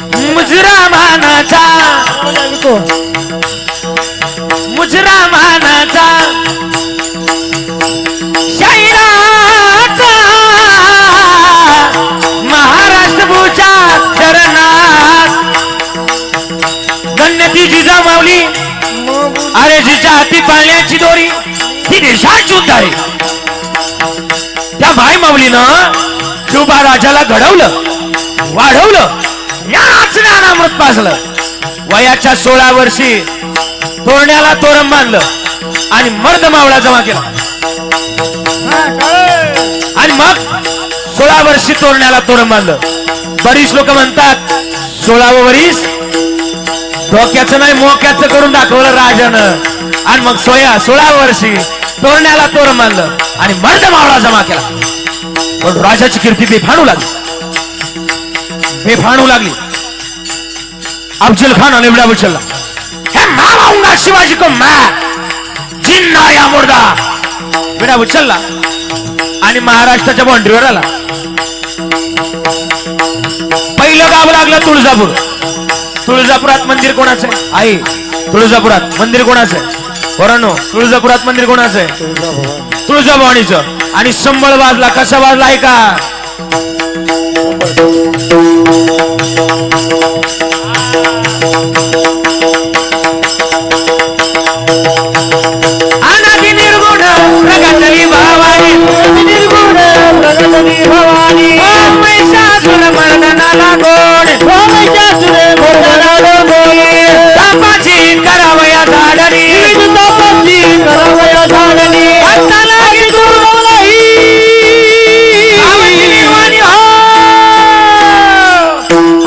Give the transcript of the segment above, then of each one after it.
मुजरा मानाचा मुजरा मानाचा शाहिराचा महाराष्ट्र भूच्या चरणात गण्यती जिजामाऊली अरे जिच्या हाती पाळण्याची दोरी ती देशात शुद्ध आहे. त्या भाई माऊलीनं शिवबा राजाला घडवलं वाढवलं याच ज्ञानामृत पाजलं. वयाच्या 16 वर्षी तोरण्याला तोरण बांधलं आणि मर्द मावळा जमा केला आणि मग 16 वर्षी तोरण्याला तोरण बांधलं. बरीच लोक म्हणतात 16वं वरीस डोक्याचं नाही मोक्याचं करून दाखवलं राजानं आणि मग 16 वर्षी तोरण्याला तोरण बांधलं आणि मर्द मावळा जमा केला. पण राजाची कीर्ती बेफाणू लागली. अफजल खान ने बड़ा उछला है मारूंगा शिवाजी को मैं जिन्ना या मुर्दा बड़ा उछलला आणि महाराष्ट्राच्या बाउंड्रीवर आला. पहिलं गाव लागलं तुळजापूर. तुळजापुरात मंदिर कोणाचं आहे? आई तुळजापुरात मंदिर कोणाचं आहे? पोरांनो तुळजापुरात मंदिर कोणाचं आहे? तुळजाभवानीचं. आणि संबळ वाजला. कसा वाजला आहे का? अनादि निर्गुण प्रगटली भवानी निर्गुण प्रगटली भवानी ओम महिषासुर मर्दनाला गोड ओम महिषासुर मर्दनाला गोड तापाची करावया झाडली तापाची करावया झाडली अंताला दुर्बलही आवडी निर्वाणी हो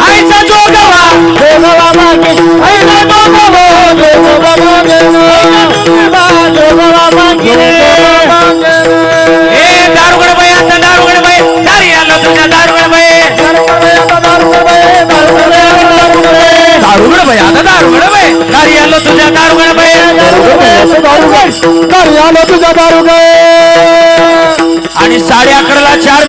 आईचा जोगवा जोगवा मागे आईचा जोगवा जोगवा मागे जोगवा मागे ए दारुगड बाई आता दारुगड बाई दारी आलो तुझ्या दारुगड बाई दारुगड बाई आता दारुगड बाई दारुगड बाई आता दारुगड बाई दारी आलो तुझ्या दारुगड बाई दारुगड दारी आलो तुझ्या दारुगड. आणि 11:30ला 4